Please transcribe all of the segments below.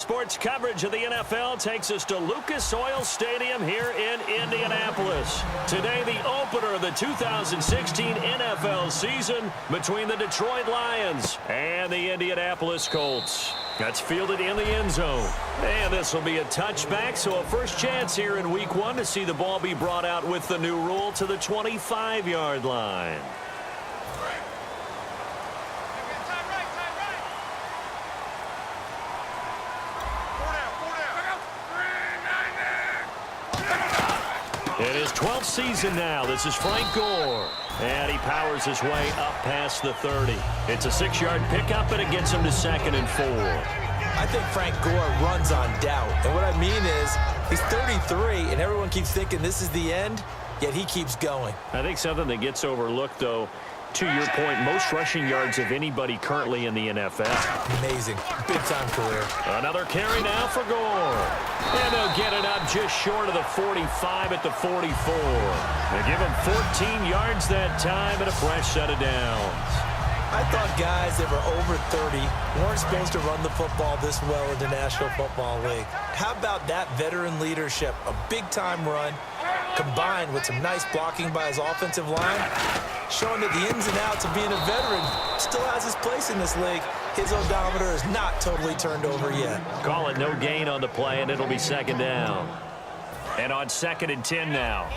sports coverage of the NFL takes us to Lucas Oil Stadium here in Indianapolis. Today, the opener of the 2016 NFL season between the Detroit Lions and the Indianapolis Colts. That's fielded in the end zone. And this will be a touchback, so a first chance here in Week 1 to see the ball be brought out with the new rule to the 25-yard line. In his 12th season now, this is Frank Gore. And he powers his way up past the 30. It's a 6-yard pickup, and it gets him to 2nd and 4. I think Frank Gore runs on doubt. And what I mean is, he's 33, and everyone keeps thinking this is the end, yet he keeps going. I think something that gets overlooked, though, to your point, most rushing yards of anybody currently in the NFL. Amazing. Big-time career. Another carry now for Gore. And they'll get it up just short of the 45 at the 44. They give him 14 yards that time and a fresh set of downs. I thought guys that were over 30 weren't supposed to run the football this well in the National Football League. How about that veteran leadership? A big-time run combined with some nice blocking by his offensive line, showing that the ins and outs of being a veteran still has his place in this league. His odometer is not totally turned over yet. Call it no gain on the play, and it'll be 2nd down. And on 2nd and 10 now.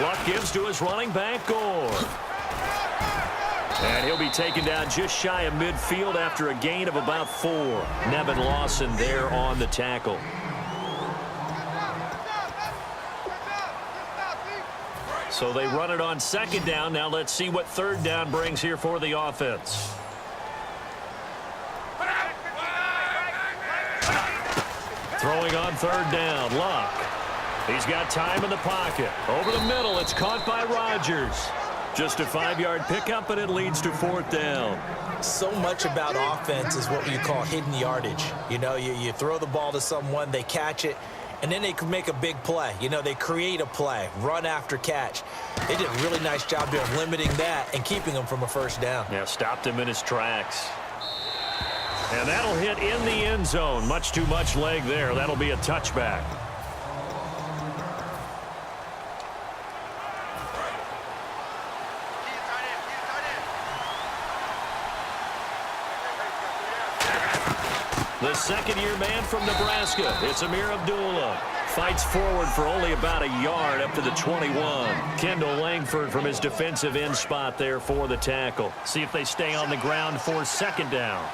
Luck gives to his running back, Gore. And he'll be taken down just shy of midfield after a gain of about 4. Nevin Lawson there on the tackle. So they run it on 2nd down. Now let's see what 3rd down brings here for the offense. Throwing on 3rd down, Luck. He's got time in the pocket. Over the middle, it's caught by Rodgers. Just a 5-yard pickup, and it leads to 4th down. So much about offense is what you call hidden yardage. You know, you throw the ball to someone, they catch it, and then they can make a big play. You know, they create a play, run after catch. They did a really nice job there of limiting that and keeping him from a 1st down. Yeah, stopped him in his tracks. And that'll hit in the end zone. Much too much leg there. That'll be a touchback. The second-year man from Nebraska, it's Amir Abdullah. Fights forward for only about a yard up to the 21. Kendall Langford from his defensive end spot there for the tackle. See if they stay on the ground for 2nd down.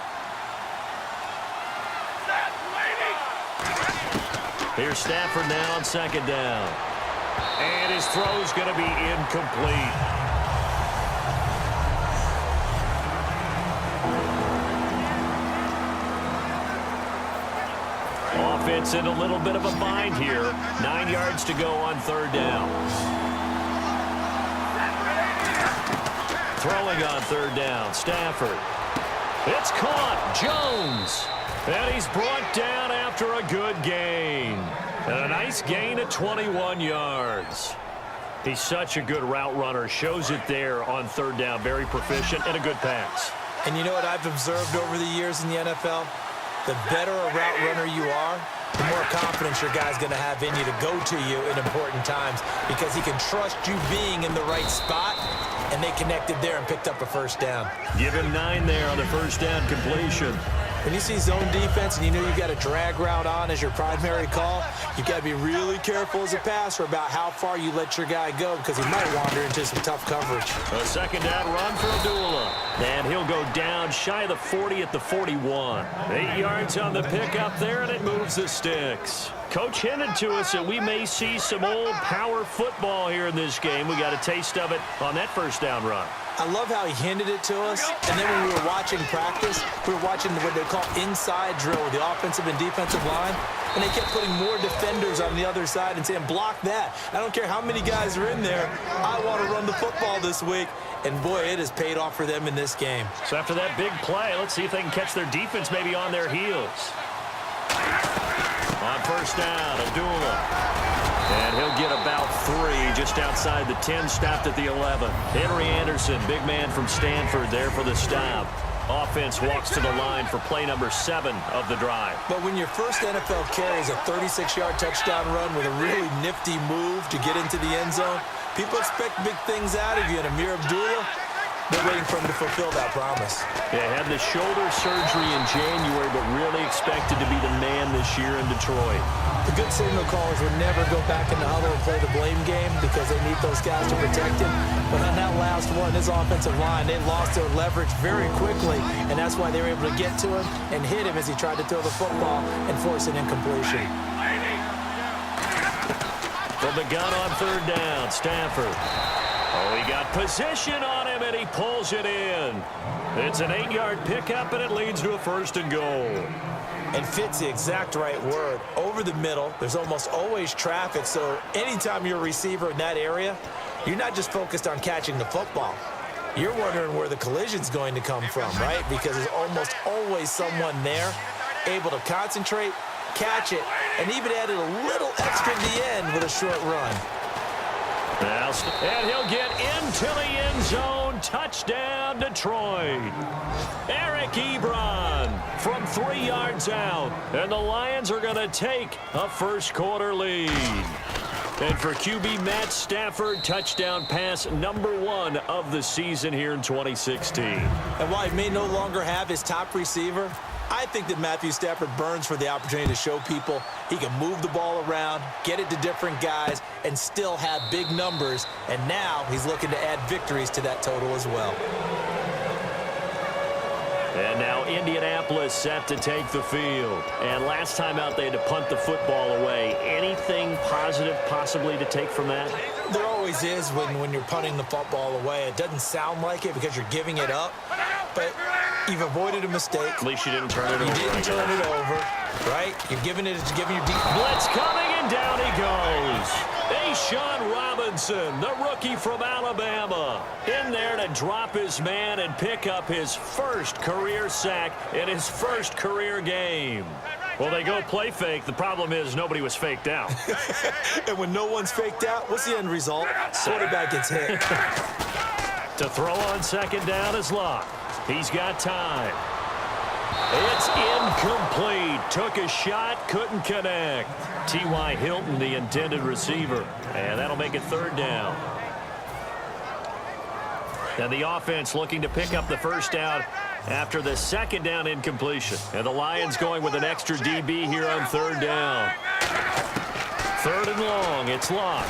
Here's Stafford now on 2nd down. And his throw's going to be incomplete. Offense in a little bit of a bind here. 9 yards to go on 3rd down. Throwing on 3rd down, Stafford. It's caught, Jones. And he's brought down after a good gain. And a nice gain at 21 yards. He's such a good route runner. Shows it there on 3rd down. Very proficient and a good pass. And you know what I've observed over the years in the NFL? The better a route runner you are, the more confidence your guy's going to have in you to go to you in important times because he can trust you being in the right spot, and they connected there and picked up a 1st down. Give him 9 there on the 1st down completion. When you see zone defense and you know you've got a drag route on as your primary call, you've got to be really careful as a passer about how far you let your guy go because he might wander into some tough coverage. A 2nd down run for Abdullah. And he'll go down shy of the 40 at the 41. 8 yards on the pickup there, and it moves the sticks. Coach hinted to us that we may see some old power football here in this game. We got a taste of it on that 1st down run. I love how he hinted it to us, and then when we were watching practice, we were watching what they call inside drill with the offensive and defensive line, and they kept putting more defenders on the other side and saying, block that. I don't care how many guys are in there. I want to run the football this week, and boy, it has paid off for them in this game. So after that big play, let's see if they can catch their defense maybe on their heels. On 1st down, Abdullah. And he'll get about 3 just outside the 10, stopped at the 11. Henry Anderson, big man from Stanford, there for the stop. Offense walks to the line for play number 7 of the drive. But when your first NFL carry is a 36-yard touchdown run with a really nifty move to get into the end zone, people expect big things out of you. And Amir Abdullah, they're waiting for him to fulfill that promise. Yeah, had the shoulder surgery in January, but really expected to be the man this year in Detroit. The good signal callers would never go back in the huddle and play the blame game because they need those guys to protect him. But on that last one, his offensive line, they lost their leverage very quickly, and that's why they were able to get to him and hit him as he tried to throw the football and force an incompletion. From the gun on 3rd down, Stafford. Oh, he got position on him, and he pulls it in. It's an 8-yard pickup, and it leads to a 1st and goal. And fit's the exact right word. Over the middle, there's almost always traffic, so anytime you're a receiver in that area, you're not just focused on catching the football. You're wondering where the collision's going to come from, right? Because there's almost always someone there able to concentrate, catch it, and even added a little extra at the end with a short run. And he'll get into the end zone. Touchdown, Detroit. Eric Ebron from 3 yards out. And the Lions are going to take a first-quarter lead. And for QB Matt Stafford, touchdown pass number 1 of the season here in 2016. And while he may no longer have his top receiver, I think that Matthew Stafford burns for the opportunity to show people he can move the ball around, get it to different guys, and still have big numbers. And now he's looking to add victories to that total as well. And now Indianapolis set to take the field. And last time out, they had to punt the football away. Anything positive possibly to take from that? There always is when you're punting the football away. It doesn't sound like it because you're giving it up, but you've avoided a mistake. At least you didn't turn it over. You didn't turn it over, right? You're giving it, giving your deep. Blitz coming, and down he goes. Sean Robinson, the rookie from Alabama, in there to drop his man and pick up his first career sack in his first career game. Well, they go play fake. The problem is nobody was faked out. And when no one's faked out, what's the end result? Quarterback gets hit. To throw on 2nd down is Locke. He's got time. It's incomplete. Took a shot, couldn't connect. T.Y. Hilton, the intended receiver. And that'll make it 3rd down. And the offense looking to pick up the first down after the 2nd down incompletion. And the Lions going with an extra DB here on 3rd down. 3rd and long. It's Locke.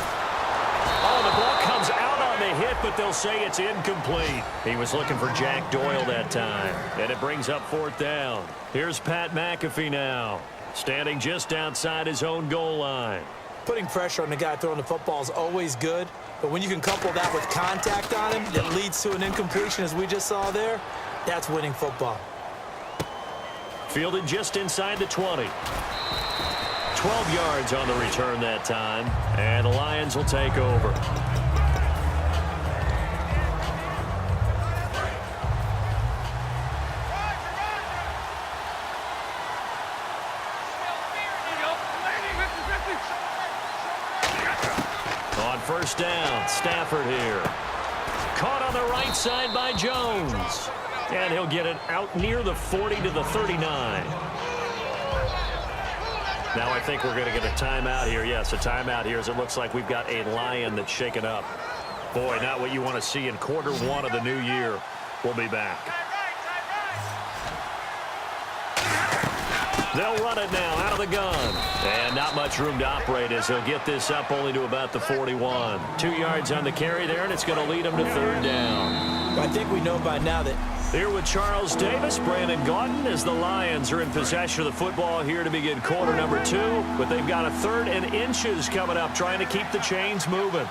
Oh, the ball comes out on the hit, but they'll say it's incomplete. He was looking for Jack Doyle that time. And it brings up 4th down. Here's Pat McAfee now, standing just outside his own goal line. Putting pressure on the guy throwing the football is always good, but when you can couple that with contact on him that leads to an incompletion, as we just saw there, that's winning football. Fielded just inside the 20. 12 yards on the return that time, and the Lions will take over. On 1st down, Stafford here. Caught on the right side by Jones. And he'll get it out near the 40 to the 39. Now I think we're going to get a timeout here. Yes, a timeout here as it looks like we've got a Lion that's shaken up. Boy, not what you want to see in quarter 1 of the new year. We'll be back. They'll run it now out of the gun. And not much room to operate as he'll get this up only to about the 41. 2 yards on the carry there, and it's going to lead him to 3rd down. I think we know by now that here with Charles Davis, Brandon Gaudin, as the Lions are in possession of the football here to begin quarter number 2. But they've got a 3rd and inches coming up, trying to keep the chains moving.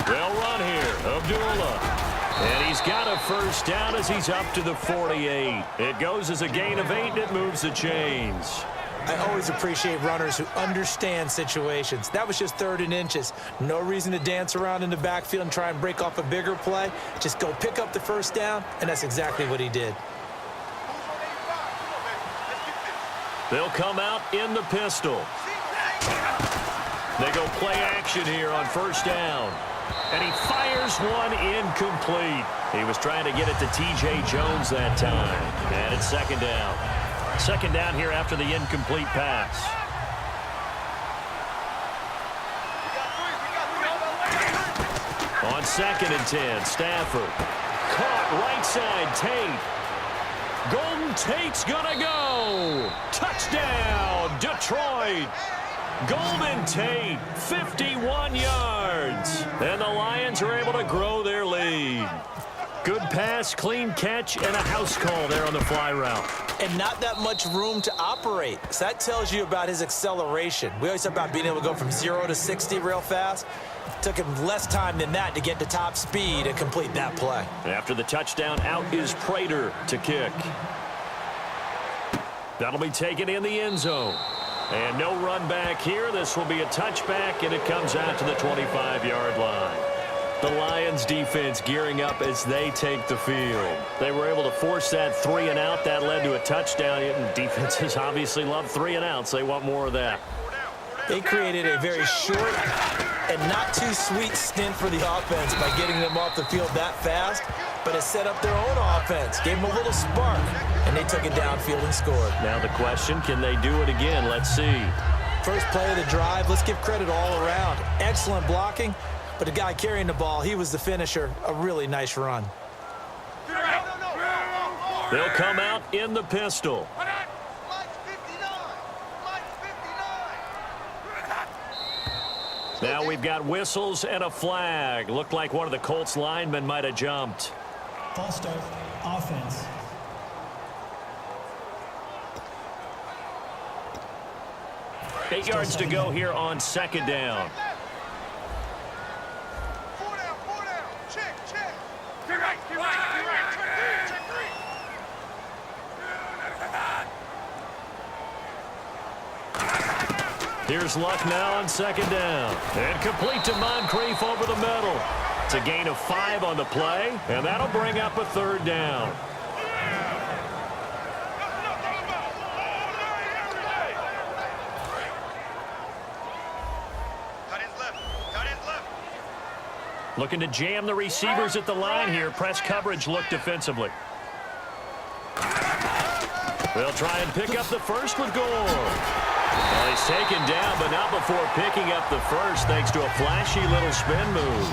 They'll run here. Abdullah. And he's got a first down as he's up to the 48. It goes as a gain of 8, and it moves the chains. I always appreciate runners who understand situations. That was just 3rd and inches. No reason to dance around in the backfield and try and break off a bigger play. Just go pick up the first down, and that's exactly what he did. They'll come out in the pistol. They go play action here on first down. And he fires one incomplete. He was trying to get it to T.J. Jones that time. And it's second down. Second down here after the incomplete pass. On 2nd and 10, Stafford. Caught right side, Tate. Golden Tate's gonna go. Touchdown, Detroit. Golden Tate, 51 yards. And the Lions are able to grow their lead. Good pass, clean catch, and a house call there on the fly route. And not that much room to operate. So that tells you about his acceleration. We always talk about being able to go from 0 to 60 real fast. Took him less time than that to get to top speed and complete that play. After the touchdown, out is Prater to kick. That'll be taken in the end zone. And no run back here. This will be a touchback, and it comes out to the 25-yard line. The Lions defense gearing up as they take the field. They were able to force that 3 and out. That led to a touchdown. And defenses obviously love 3 and outs. They want more of that. They created a very short and not too sweet stint for the offense by getting them off the field that fast, but it set up their own offense, gave them a little spark, and they took it downfield and scored. Now the question, can they do it again? Let's see. First play of the drive, let's give credit all around. Excellent blocking, but the guy carrying the ball, he was the finisher. A really nice run. They'll come out in the pistol. Now we've got whistles and a flag. Looked like one of the Colts linemen might have jumped. False start, offense. Eight yards to go here on second down. Four down. Check. Get right. Check 3. Here's Luck now on second down. And complete to Moncrief over the middle. It's a gain of 5 on the play, and that'll bring up a third down. Looking to jam the receivers at the line here. Press coverage look defensively. They'll try and pick up the first with Gore. Well, he's taken down, but not before picking up the first thanks to a flashy little spin move.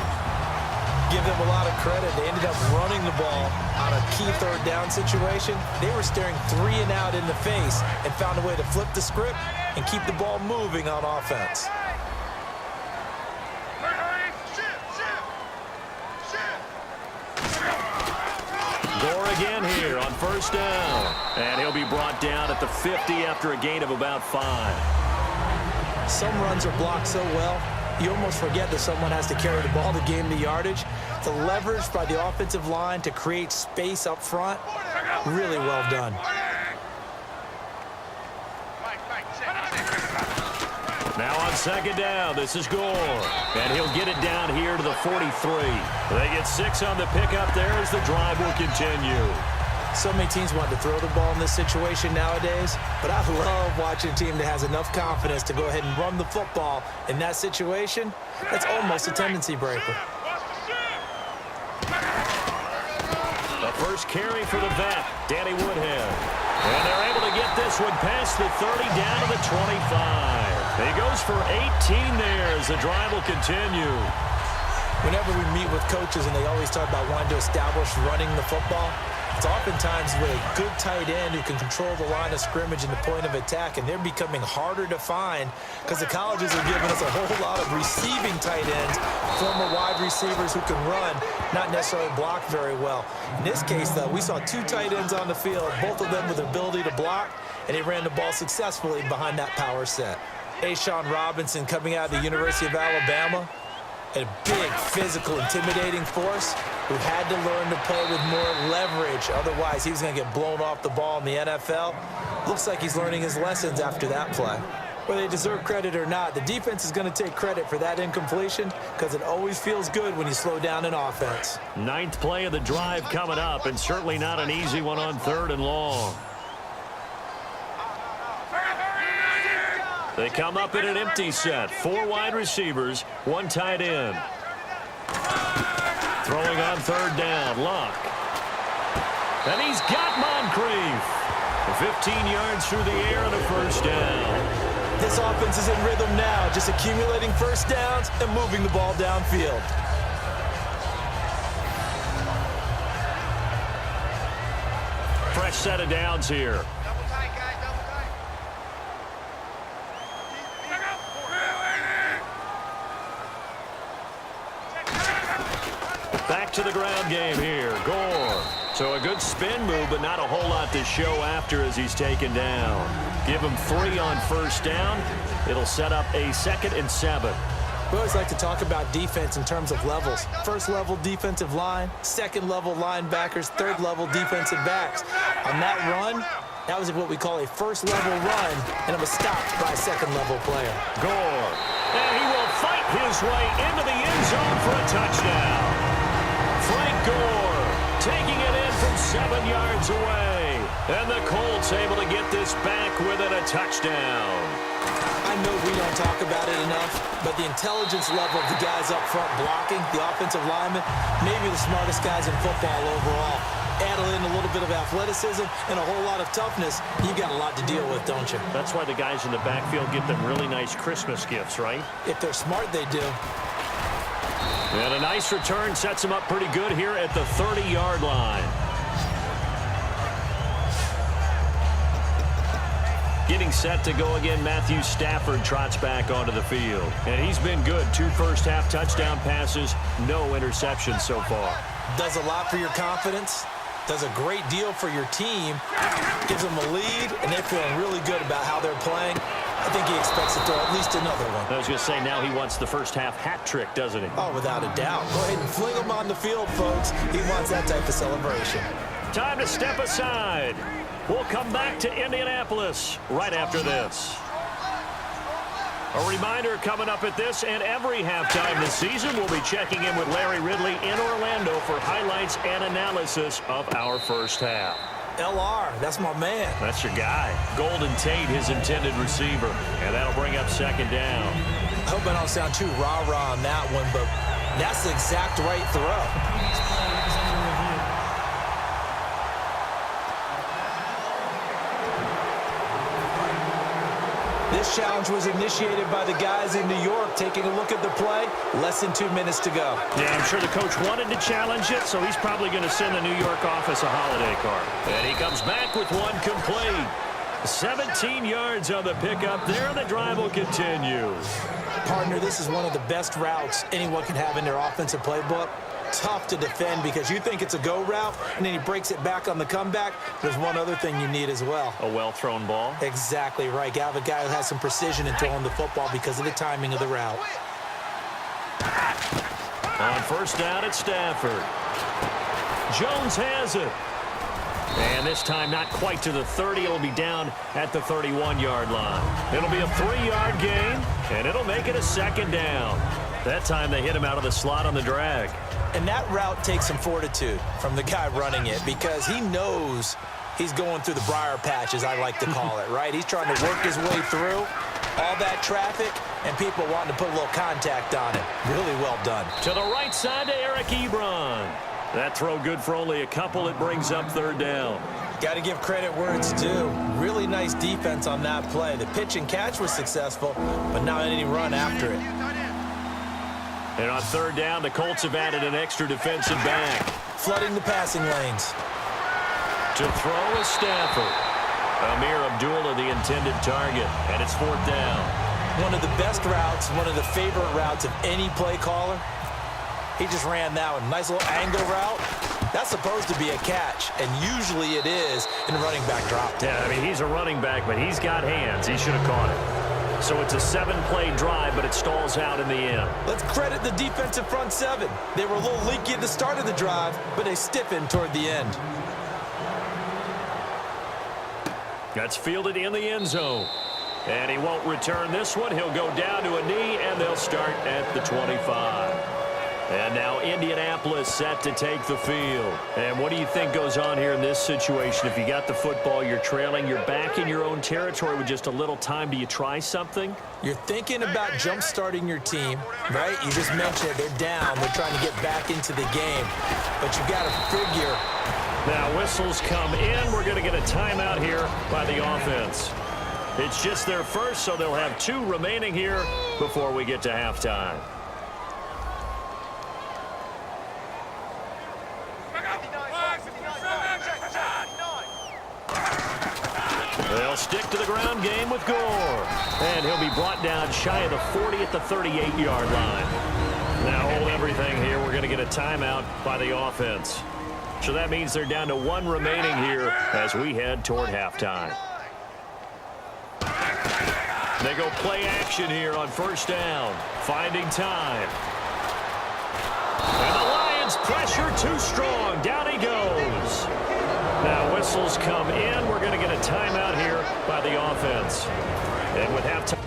Give them a lot of credit. They ended up running the ball on a key third down situation. They were staring 3 and out in the face and found a way to flip the script and keep the ball moving on offense. Gore again here on first down. And he'll be brought down at the 50 after a gain of about 5. Some runs are blocked so well, you almost forget that someone has to carry the ball to gain the yardage. The leverage by the offensive line to create space up front, really well done. Now on second down, this is Gore. And he'll get it down here to the 43. They get 6 on the pickup there as the drive will continue. So many teams want to throw the ball in this situation nowadays, but I love watching a team that has enough confidence to go ahead and run the football in that situation. That's almost a tendency breaker. The first carry for the vet, Danny Woodhead. And they're able to get this one past the 30 down to the 25. He goes for 18 there as the drive will continue. Whenever we meet with coaches and they always talk about wanting to establish running the football, it's oftentimes with a good tight end who can control the line of scrimmage and the point of attack, and they're becoming harder to find because the colleges are giving us a whole lot of receiving tight ends, former wide receivers who can run, not necessarily block very well. In this case, though, we saw 2 tight ends on the field, both of them with the ability to block, and they ran the ball successfully behind that power set. Ashawn Robinson coming out of the University of Alabama, a big, physical, intimidating force who had to learn to play with more leverage. Otherwise, he was going to get blown off the ball in the NFL. Looks like he's learning his lessons after that play. Whether they deserve credit or not, the defense is going to take credit for that incompletion because it always feels good when you slow down an offense. 9th play of the drive coming up, and certainly not an easy one on 3rd and long. They come up in an empty set. 4 wide receivers, 1 tight end. Throwing on 3rd down, Luck. And he's got Moncrief. 15 yards through the air and a 1st down. This offense is in rhythm now, just accumulating 1st downs and moving the ball downfield. Fresh set of downs here. Double tight, guys, double tight. Back to the ground game here. Gore. So a good spin move, but not a whole lot to show after as he's taken down. Give him 3 on 1st down. It'll set up a 2nd and 7. We always like to talk about defense in terms of levels. 1st level defensive line, 2nd level linebackers, 3rd level defensive backs. On that run, that was what we call a 1st level run, and it was stopped by a 2nd level player. Gore. And he will fight his way into the end zone for a touchdown. Frank Gore taking it in from 7 yards away. And the Colts able to get this back within a touchdown. I know we don't talk about it enough, but the intelligence level of the guys up front blocking, the offensive linemen, maybe the smartest guys in football overall. Add in a little bit of athleticism and a whole lot of toughness, you got a lot to deal with, don't you? That's why the guys in the backfield get them really nice Christmas gifts, right? If they're smart, they do. And a nice return sets him up pretty good here at the 30-yard line. Getting set to go again, Matthew Stafford trots back onto the field. And he's been good. 2 first-half touchdown passes, no interceptions so far. Does a lot for your confidence, does a great deal for your team, gives them a lead, and they're feeling really good about how they're playing. I think he expects to throw at least another one. I was going to say, now he wants the first-half hat trick, doesn't he? Oh, without a doubt. Go ahead and fling him on the field, folks. He wants that type of celebration. Time to step aside. We'll come back to Indianapolis right after this. A reminder coming up at this and every halftime this season, we'll be checking in with Larry Ridley in Orlando for highlights and analysis of our first half. LR, that's my man. That's your guy. Golden Tate, his intended receiver. And that'll bring up 2nd down. I hope I don't sound too rah-rah on that one, but that's the exact right throw. This challenge was initiated by the guys in New York. Taking a look at the play, less than 2 minutes to go. Yeah, I'm sure the coach wanted to challenge it, so he's probably going to send the New York office a holiday card. And he comes back with 1 complete. 17 yards on the pickup there, and the drive will continue. Partner, this is one of the best routes anyone can have in their offensive playbook. Tough to defend because you think it's a go route, and then he breaks it back on the comeback. There's one other thing you need as well. A well-thrown ball. Exactly right. You have a guy who has some precision in throwing the football because of the timing of the route. On 1st down, it's Stafford. Jones has it. And this time not quite to the 30. It'll be down at the 31-yard line. It'll be a 3-yard gain, and it'll make it a 2nd down. That time they hit him out of the slot on the drag. And that route takes some fortitude from the guy running it because he knows he's going through the briar patch, as I like to call it, right? He's trying to work his way through all that traffic and people wanting to put a little contact on it. Really well done. To the right side to Eric Ebron. That throw good for only a couple. It brings up 3rd down. Got to give credit where it's due. Really nice defense on that play. The pitch and catch was successful, but not any run after it. And on 3rd down, the Colts have added an extra defensive back. Flooding the passing lanes. To throw is Stafford. Amir Abdullah, the intended target, and it's 4th down. One of the best routes, one of the favorite routes of any play caller. He just ran that one. Nice little angle route. That's supposed to be a catch, and usually it is in running back drop. Yeah, I mean, he's a running back, but he's got hands. He should have caught it. So it's a 7-play drive, but it stalls out in the end. Let's credit the defensive front 7. They were a little leaky at the start of the drive, but they stiffened toward the end. That's fielded in the end zone. And he won't return this one. He'll go down to a knee, and they'll start at the 25. And now Indianapolis set to take the field. And what do you think goes on here in this situation? If you got the football, you're trailing, you're back in your own territory with just a little time. Do you try something? You're thinking about jump-starting your team, right? You just mentioned it. They're down. They're trying to get back into the game. But you've got to figure. Now whistles come in. We're going to get a timeout here by the offense. It's just their first, so they'll have 2 remaining here before we get to halftime. They'll stick to the ground game with Gore. And he'll be brought down shy of the 40 at the 38-yard line. Now hold everything here. We're going to get a timeout by the offense. So that means they're down to 1 remaining here as we head toward halftime. They go play action here on first down. Finding time. And the Lions pressure too strong. Down he goes. Now whistles come in. We're going to get a timeout here by the offense. And with halftime.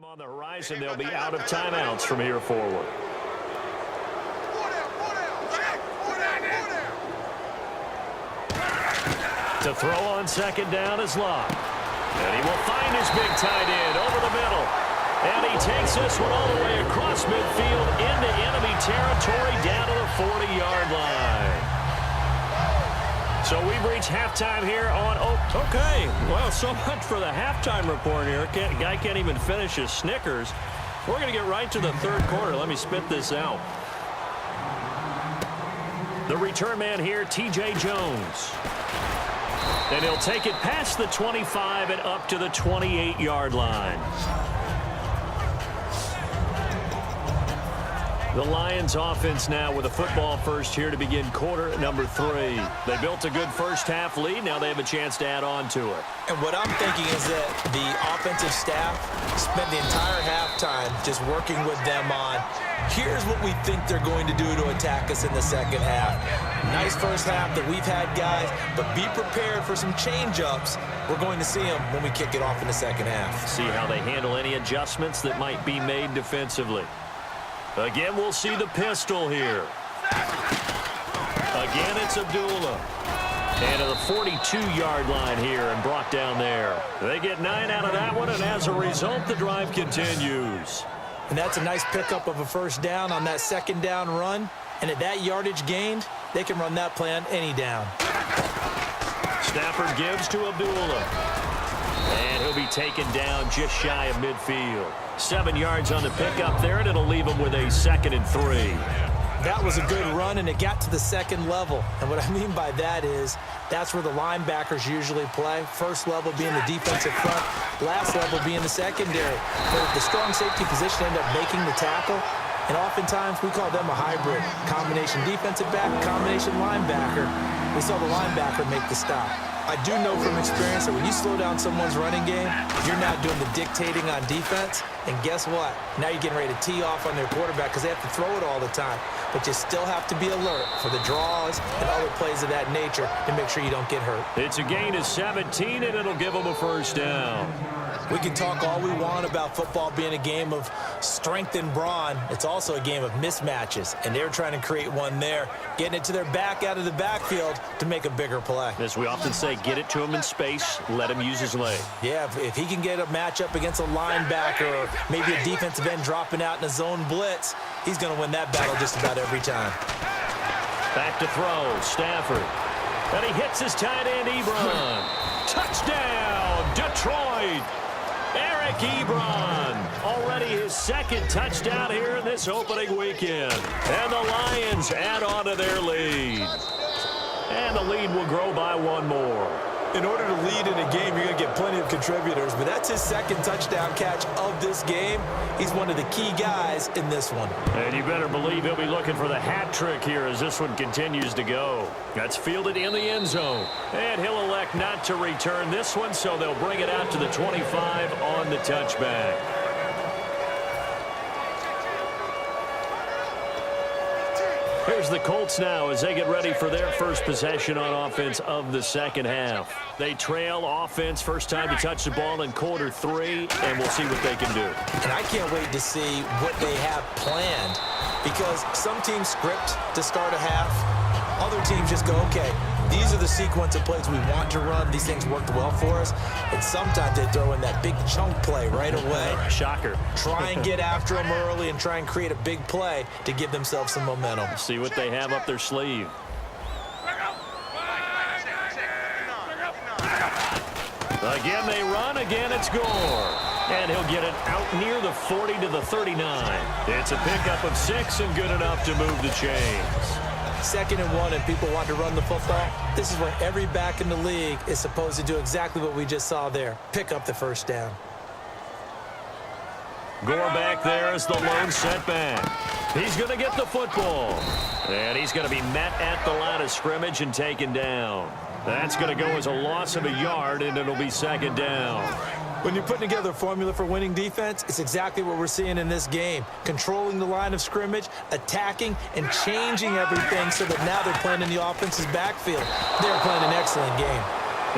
On the horizon, they'll be out of timeouts from here forward. To throw on second down is Locke. And he will find his big tight end over the middle. And he takes this one all the way across midfield into enemy territory down to the 40-yard line. So we've reached halftime here on... Oh, okay. Well, so much for the halftime report here. Guy can't even finish his Snickers. We're going to get right to the third quarter. Let me spit this out. The return man here, T.J. Jones. And he'll take it past the 25 and up to the 28-yard line. The Lions offense now with a football first here to begin quarter number 3. They built a good first half lead. Now they have a chance to add on to it. And what I'm thinking is that the offensive staff spent the entire halftime just working with them on, here's what we think they're going to do to attack us in the second half. Nice first half that we've had, guys, but be prepared for some change-ups. We're going to see them when we kick it off in the second half. See how they handle any adjustments that might be made defensively. Again, we'll see the pistol here. Again, it's Abdullah. And to the 42-yard line here and brought down there. They get 9 out of that one, and as a result, the drive continues. And that's a nice pickup of a first down on that second down run. And at that yardage gained, they can run that play on any down. Stafford gives to Abdullah. And he'll be taken down just shy of midfield. 7 yards on the pickup there, and it'll leave him with a 2nd and 3. That was a good run, and it got to the second level. And what I mean by that is that's where the linebackers usually play. First level being the defensive front, last level being the secondary. But the strong safety position ended up making the tackle. And oftentimes we call them a hybrid. Combination defensive back, combination linebacker. We saw the linebacker make the stop. I do know from experience that when you slow down someone's running game, you're not doing the dictating on defense. And guess what? Now you're getting ready to tee off on their quarterback because they have to throw it all the time. But you still have to be alert for the draws and other plays of that nature to make sure you don't get hurt. It's a gain of 17, and it'll give them a first down. We can talk all we want about football being a game of strength and brawn. It's also a game of mismatches, and they're trying to create one there, getting it to their back out of the backfield to make a bigger play. As we often say, get it to him in space, let him use his leg. Yeah, if he can get a matchup against a linebacker or maybe a defensive end dropping out in a zone blitz, he's going to win that battle just about every time. Back to throw, Stafford. And he hits his tight end, Ebron. Touchdown, Detroit! Eric Ebron, already his 2nd touchdown here in this opening weekend. And the Lions add on to their lead. And the lead will grow by 1 more. In order to lead in a game, you're going to get plenty of contributors, but that's his second touchdown catch of this game. He's one of the key guys in this one. And you better believe he'll be looking for the hat trick here as this one continues to go. That's fielded in the end zone. And he'll elect not to return this one, so they'll bring it out to the 25 on the touchback. Here's the Colts now as they get ready for their first possession on offense of the second half. They trail offense, first time to touch the ball in quarter 3, and we'll see what they can do. And I can't wait to see what they have planned, because some teams script to start a half. Other teams just go, okay, these are the sequence of plays we want to run. These things worked well for us. And sometimes they throw in that big chunk play right away. Shocker. Try and get after them early and try and create a big play to give themselves some momentum. See what they have up their sleeve. Again, they run. Again, it's Gore. And he'll get it out near the 40 to the 39. It's a pickup of 6 and good enough to move the chains. 2nd and 1 and people want to run the football. This is where every back in the league is supposed to do exactly what we just saw there. Pick up the first down. Gore back there as the lone setback. He's going to get the football. And he's going to be met at the line of scrimmage and taken down. That's going to go as a loss of a yard, and it'll be 2nd down. When you're putting together a formula for winning defense, it's exactly what we're seeing in this game. Controlling the line of scrimmage, attacking, and changing everything so that now they're playing in the offense's backfield. They're playing an excellent game.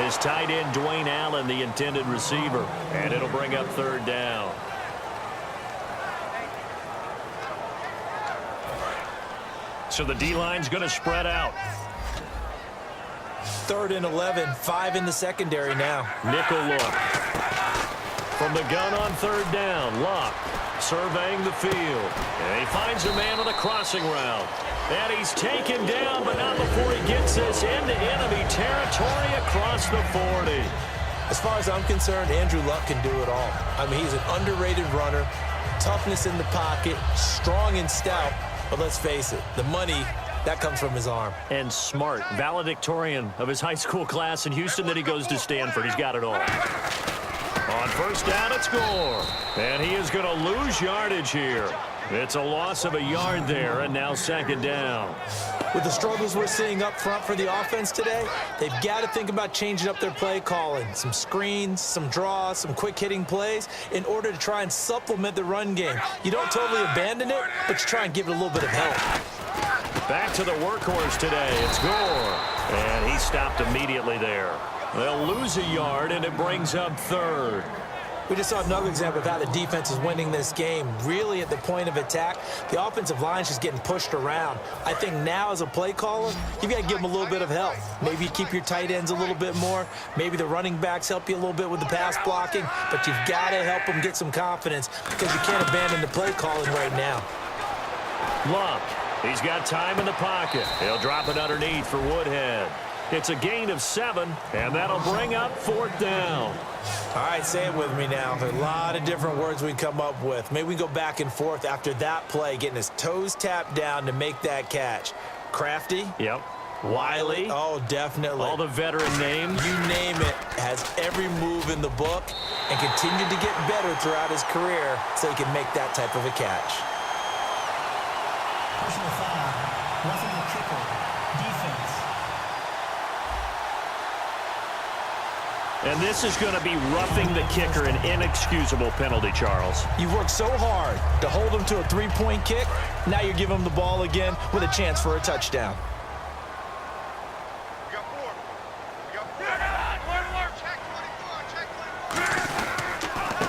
His tight end, Dwayne Allen, the intended receiver. And it'll bring up 3rd down. So the D-line's going to spread out. 3rd and 11, 5 in the secondary now. Nickel look. From the gun on 3rd down, Luck surveying the field. And he finds a man on a crossing route. And he's taken down, but not before he gets this into enemy territory across the 40. As far as I'm concerned, Andrew Luck can do it all. I mean, he's an underrated runner, toughness in the pocket, strong and stout. But let's face it, the money, that comes from his arm. And smart, valedictorian of his high school class in Houston. Then he goes to Stanford. He's got it all. On 1st down, it's Gore. And he is going to lose yardage here. It's a loss of a yard there, and now 2nd down. With the struggles we're seeing up front for the offense today, they've got to think about changing up their play calling. Some screens, some draws, some quick-hitting plays in order to try and supplement the run game. You don't totally abandon it, but you try and give it a little bit of help. Back to the workhorse today. It's Gore. And he stopped immediately there. They'll lose a yard, and it brings up 3rd. We just saw another example of how the defense is winning this game. Really at the point of attack, the offensive line is just getting pushed around. I think now as a play caller, you've got to give them a little bit of help. Maybe you keep your tight ends a little bit more. Maybe the running backs help you a little bit with the pass blocking. But you've got to help them get some confidence because you can't abandon the play calling right now. Luck. He's got time in the pocket. He'll drop it underneath for Woodhead. It's a gain of 7, and that'll bring up 4th down. All right, say it with me now. There are a lot of different words we come up with. Maybe we go back and forth after that play, getting his toes tapped down to make that catch. Crafty? Yep. Wiley? Oh, definitely. All the veteran names. You name it. Has every move in the book and continued to get better throughout his career so he can make that type of a catch. Personal foul. Roughing the kicker. Defense. And this is going to be roughing the kicker, an inexcusable penalty, Charles. You've worked so hard to hold him to a 3-point kick. Now you're giving him the ball again with a chance for a touchdown.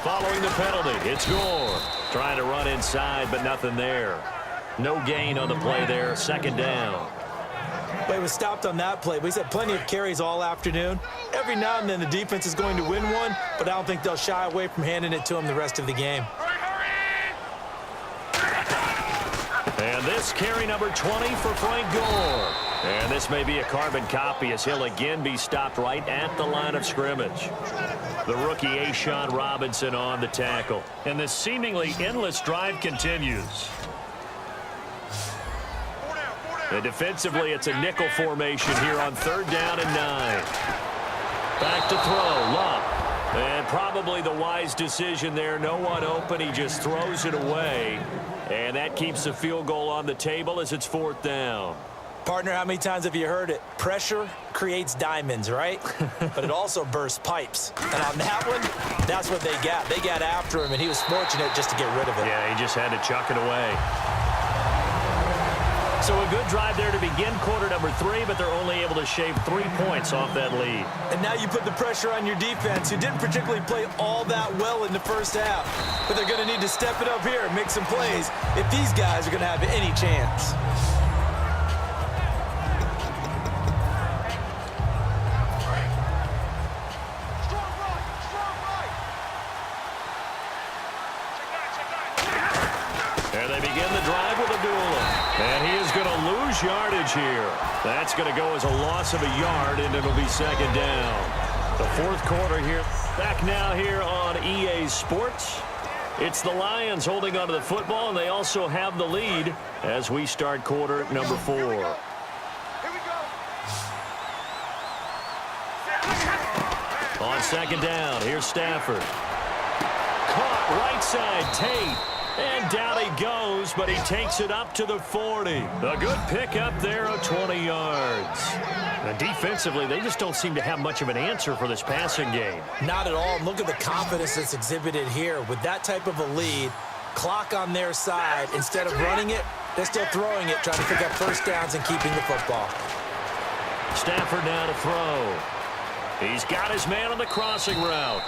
Following the penalty, it's Gore. Trying to run inside, but nothing there. No gain on the play there, 2nd down. Well, he was stopped on that play, but he's had plenty of carries all afternoon. Every now and then the defense is going to win one, but I don't think they'll shy away from handing it to him the rest of the game. And this carry number 20 for Frank Gore. And this may be a carbon copy as he'll again be stopped right at the line of scrimmage. The rookie Ashawn Robinson on the tackle. And this seemingly endless drive continues. And defensively, it's a nickel formation here on 3rd down and 9. Back to throw, Luck. And probably the wise decision there. No one open. He just throws it away. And that keeps the field goal on the table as it's 4th down. Partner, how many times have you heard it? Pressure creates diamonds, right? But it also bursts pipes. And on that one, that's what they got. They got after him, and he was fortunate just to get rid of it. Yeah, he just had to chuck it away. So a good drive there to begin quarter number 3, but they're only able to shave 3 points off that lead. And now you put the pressure on your defense, who didn't particularly play all that well in the first half. But they're going to need to step it up here and make some plays if these guys are going to have any chance. And they begin the drive with a duel. And he is going to lose yardage here. That's going to go as a loss of a yard, and it'll be 2nd down. The 4th quarter here. Back now here on EA Sports. It's the Lions holding onto the football, and they also have the lead as we start quarter number 4. Here we go. On 2nd down, here's Stafford. Caught right side, Tate. And down he goes, but he takes it up to the 40. A good pickup there of 20 yards. And defensively, they just don't seem to have much of an answer for this passing game. Not at all. Look at the confidence that's exhibited here. With that type of a lead, clock on their side, instead of running it, they're still throwing it, trying to pick up first downs and keeping the football. Stafford now to throw. He's got his man on the crossing route.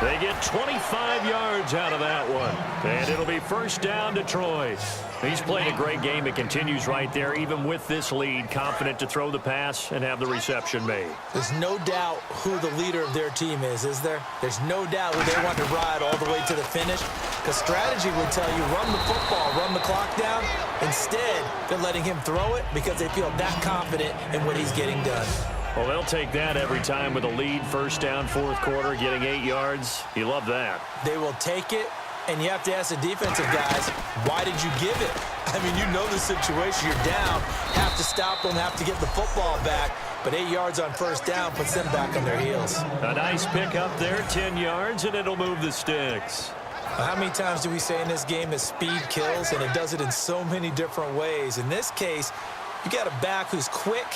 They get 25 yards out of that one. And it'll be 1st down, Detroit. He's played a great game. It continues right there, even with this lead, confident to throw the pass and have the reception made. There's no doubt who the leader of their team is there? There's no doubt who they want to ride all the way to the finish. Because strategy would tell you, run the football, run the clock down. Instead, they're letting him throw it because they feel that confident in what he's getting done. Well, they'll take that every time with a lead, 1st down, 4th quarter, getting 8 yards. You love that. They will take it, and you have to ask the defensive guys, why did you give it? I mean, you know the situation. You're down, have to stop them, have to get the football back. But 8 yards on 1st down puts them back on their heels. A nice pickup there, 10 yards, and it'll move the sticks. How many times do we say in this game that speed kills, and it does it in so many different ways? In this case, you got a back who's quick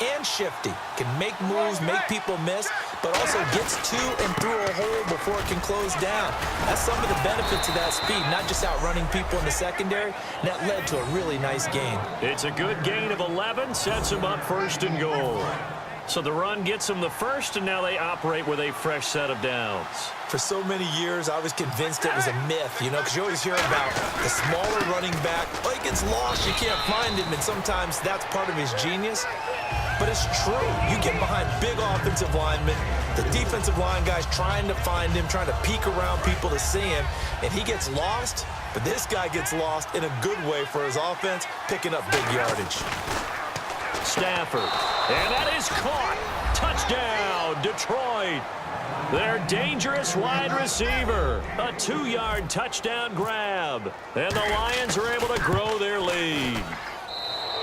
and shifty, can make moves, make people miss, but also gets to and through a hole before it can close down. That's some of the benefits of that speed, not just outrunning people in the secondary. And that led to a really nice gain. It's a good gain of 11, sets them up 1st and goal. So the run gets them the 1st, and now they operate with a fresh set of downs. For so many years, I was convinced it was a myth, because you always hear about the smaller running back. Oh, he gets lost, you can't find him, and sometimes that's part of his genius. But it's true. You get behind big offensive linemen, the defensive line guys trying to find him, trying to peek around people to see him, and he gets lost. But this guy gets lost in a good way for his offense, picking up big yardage. Stafford, and that is caught. Touchdown, Detroit. Their dangerous wide receiver. A 2-yard touchdown grab. And the Lions are able to grow their lead.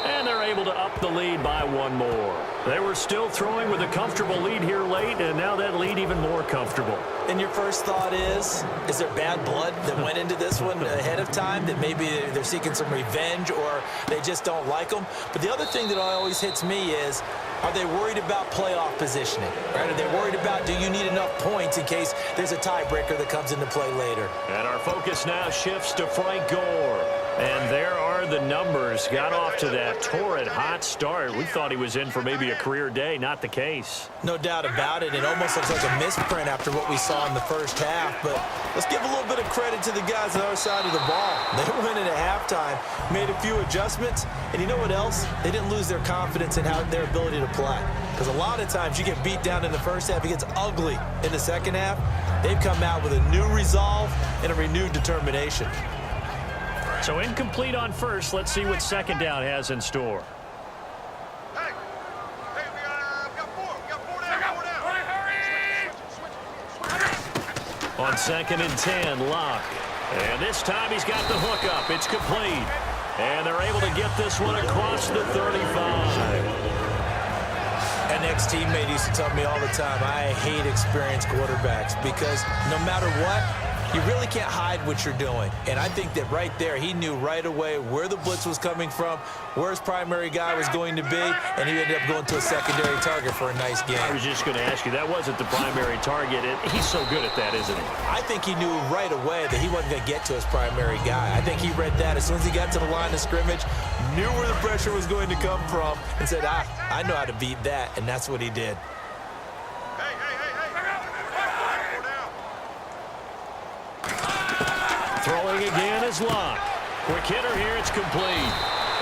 And they're able to up the lead by 1 more. They were still throwing with a comfortable lead here late, and now that lead even more comfortable. And your first thought is there bad blood that went into this one ahead of time, that maybe they're seeking some revenge or they just don't like them? But the other thing that always hits me is, are they worried about playoff positioning? Right? Are they worried about, do you need enough points in case there's a tiebreaker that comes into play later? And our focus now shifts to Frank Gore. And there are the numbers. Got off to that torrid hot start. We thought he was in for maybe a career day. Not the case. No doubt about it. It almost looks like a misprint after what we saw in the first half. But let's give a little bit of credit to the guys on the other side of the ball. They went in at halftime, made a few adjustments. And you know what else? They didn't lose their confidence in their ability to play. Because a lot of times you get beat down in the first half. It gets ugly in the second half. They've come out with a new resolve and a renewed determination. So incomplete on 1st. Let's see what 2nd down has in store. Hey, we got 4. We got 4 down. 4 down. On 2nd and 10, Locke. And this time he's got the hook up. It's complete. And they're able to get this one across the 35. And next teammate used to tell me all the time, I hate experienced quarterbacks because no matter what, you really can't hide what you're doing. And I think that right there, he knew right away where the blitz was coming from, where his primary guy was going to be, and he ended up going to a secondary target for a nice game. I was just going to ask you, that wasn't the primary target. He's so good at that, isn't he? I think he knew right away that he wasn't going to get to his primary guy. I think he read that as soon as he got to the line of scrimmage, knew where the pressure was going to come from, and said, I know how to beat that, and that's what he did. Throwing again is Locke. Quick hitter here, it's complete.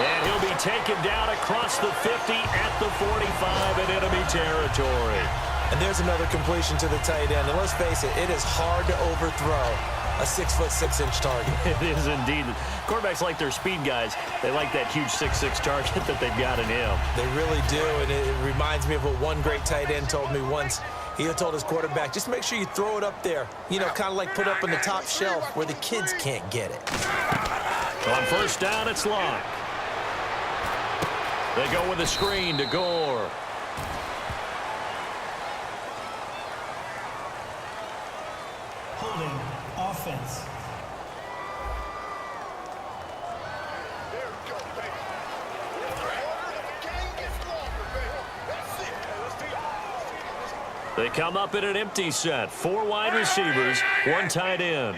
And he'll be taken down across the 50 at the 45 in enemy territory. And there's another completion to the tight end. And let's face it, it is hard to overthrow a 6'6" target. It is indeed. Quarterbacks like their speed guys. They like that huge 6'6" target that they've got in him. They really do, and it reminds me of what one great tight end told me once. He told his quarterback, just make sure you throw it up there. You know, kind of like put up on the top shelf where the kids can't get it. On first down, it's Locke. They go with a screen to Gore. Holding offense. There we go, baby. The game gets longer, baby. That's it. Let's do it. They come up in an empty set. 4 wide receivers, 1 tight end.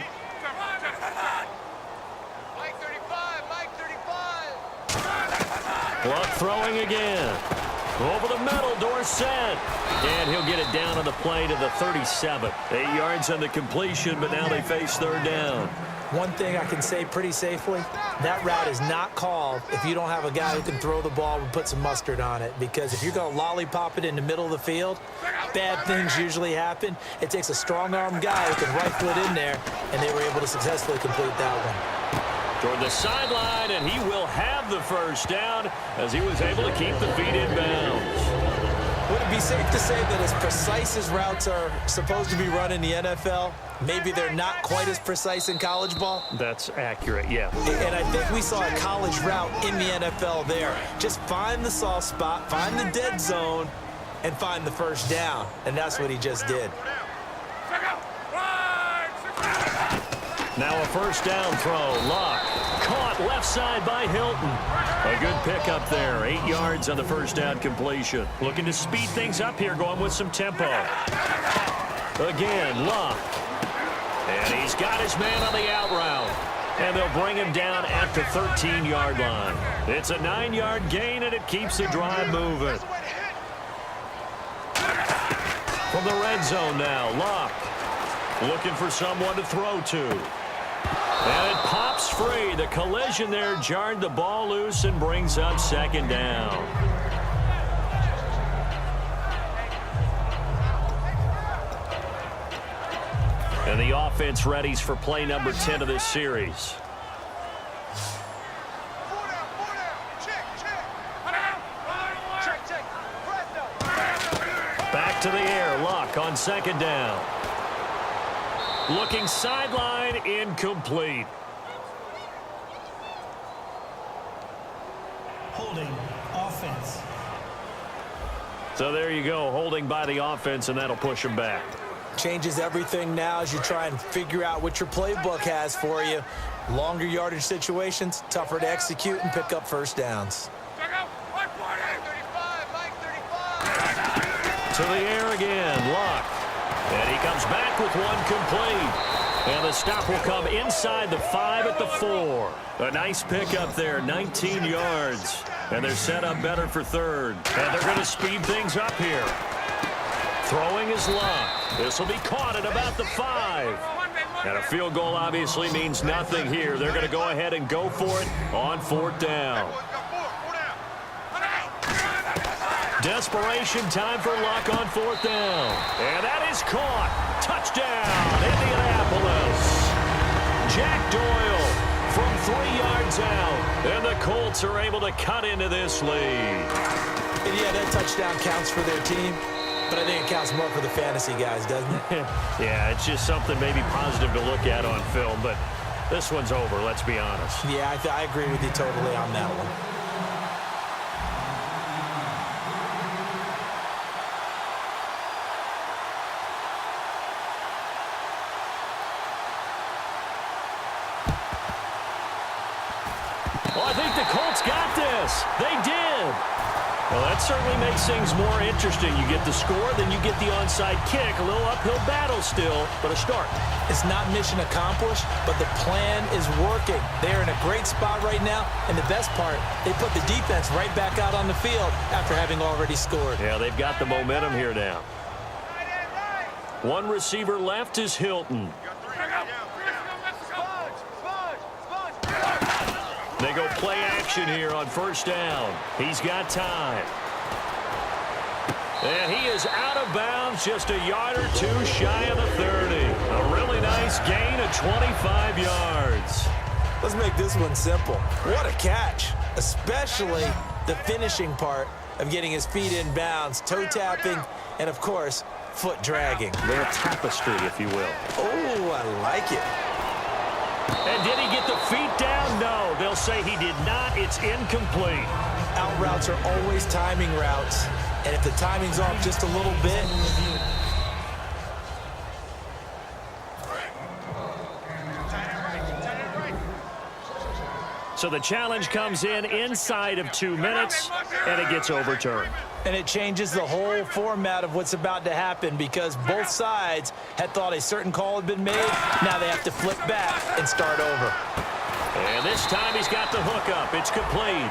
Mike 35, Mike 35. Luck throwing again. Over the middle, Dorsett. And he'll get it down on the play to the 37. 8 yards on the completion, but now they face third down. One thing I can say pretty safely, that route is not called if you don't have a guy who can throw the ball and put some mustard on it. Because if you're going to lollipop it in the middle of the field, bad things usually happen. It takes a strong-arm guy who can right foot in there, and they were able to successfully complete that one. Toward the sideline, and he will have the first down as he was able to keep the feet in bounds. Would it be safe to say that as precise as routes are supposed to be run in the NFL, maybe they're not quite as precise in college ball? That's accurate, yeah. And I think we saw a college route in the NFL there. Just find the soft spot, find the dead zone, and find the first down. And that's what he just did. Now a first down throw. Locke caught left side by Hilton. A good pickup there. 8 yards on the first down completion. Looking to speed things up here, going with some tempo. Again, Locke. And he's got his man on the out route. And they'll bring him down at the 13-yard line. It's a 9-yard gain, and it keeps the drive moving. From the red zone now, Locke looking for someone to throw to. And it pops free. The collision there jarred the ball loose and brings up second down. And the offense readies for play number 10 of this series. Back to the air. Locke on second down. Looking sideline, incomplete. Holding offense. So there you go, holding by the offense, and that'll push him back. Changes everything now as you try and figure out what your playbook has for you. Longer yardage situations, tougher to execute and pick up first downs. To the air again, Locke. And he comes back with one complete. And the stop will come inside the 5 at the 4. A nice pickup there, 19 yards. And they're set up better for third. And they're going to speed things up here. Throwing is Locke. This will be caught at about the 5. And a field goal obviously means nothing here. They're going to go ahead and go for it on fourth down. Desperation time for Locke on fourth down. And that is caught. Touchdown, Indianapolis. Jack Doyle from 3 yards out. And the Colts are able to cut into this lead. And yeah, that touchdown counts for their team, but I think it counts more for the fantasy guys, doesn't it? Yeah, it's just something maybe positive to look at on film, but this one's over, let's be honest. Yeah, I agree with you totally on that one. Colts got this. They did. Well, that certainly makes things more interesting. You get the score, then you get the onside kick. A little uphill battle still, but a start. It's not mission accomplished, but the plan is working. They're in a great spot right now, and the best part, they put the defense right back out on the field after having already scored. Yeah, they've got the momentum here now. One receiver left is Hilton. They go play action here on first down. He's got time. And he is out of bounds, just a yard or two shy of the 30. A really nice gain of 25 yards. Let's make this one simple. What a catch, especially the finishing part of getting his feet in bounds, toe tapping, and of course, foot dragging. Their tapestry, if you will. Oh, I like it. And did he get the feet down? No, they'll say he did not. It's incomplete. Out routes are always timing routes, and if the timing's off just a little bit, so the challenge comes in inside of 2 minutes, and it gets overturned. and it changes the whole format of what's about to happen because both sides had thought a certain call had been made. Now they have to flip back and start over. And this time he's got the hook up. It's complete.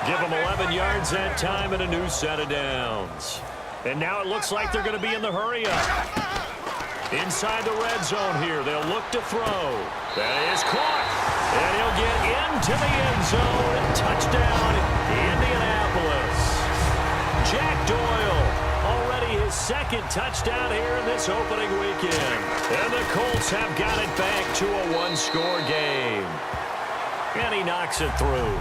Give him 11 yards that time and a new set of downs. And now it looks like they're going to be in the hurry up. Inside the red zone here. They'll look to throw. That is caught. And he'll get into the end zone. Touchdown, Indianapolis. Jack Doyle, already his second touchdown here in this opening weekend. And the Colts have got it back to a one-score game. And he knocks it through.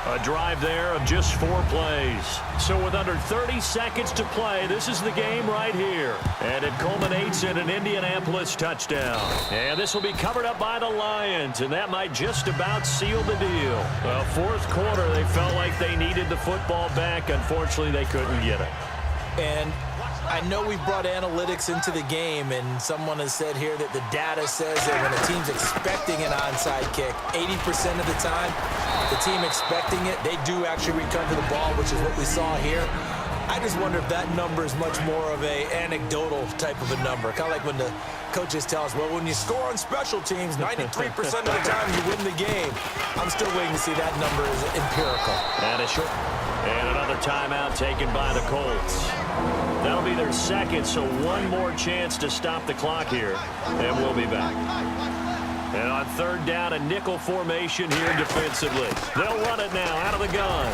A drive there of just 4 plays. So with under 30 seconds to play, this is the game right here. And it culminates in an Indianapolis touchdown. And this will be covered up by the Lions, and that might just about seal the deal. Well, fourth quarter, they felt like they needed the football back. Unfortunately, they couldn't get it. And I know we brought analytics into the game, and someone has said here that the data says that when a team's expecting an onside kick, 80% of the time, the team expecting it, they do actually recover the ball, which is what we saw here. I just wonder if that number is much more of a anecdotal type of a number. Kind of like when the coaches tell us, well, when you score on special teams, 93% of the time you win the game. I'm still waiting to see that number is empirical. And another timeout taken by the Colts. That'll be their second, so one more chance to stop the clock here, and we'll be back. And on third down, a nickel formation here defensively. They'll run it now out of the gun.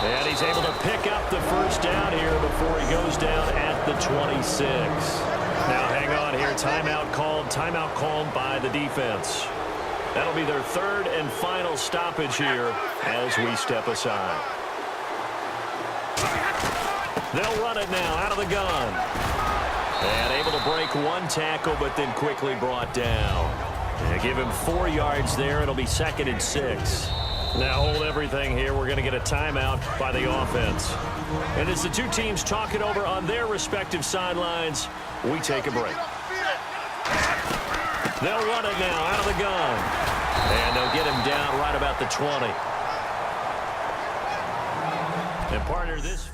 And he's able to pick up the first down here before he goes down at the 26. Now hang on here, timeout called by the defense. That'll be their third and final stoppage here as we step aside. They'll run it now out of the gun. And able to break one tackle, but then quickly brought down. And give him 4 yards there. It'll be 2nd and 6. Now hold everything here. We're going to get a timeout by the offense. And as the two teams talk it over on their respective sidelines, we take a break. They'll run it now out of the gun. And they'll get him down right about the 20. And partner, this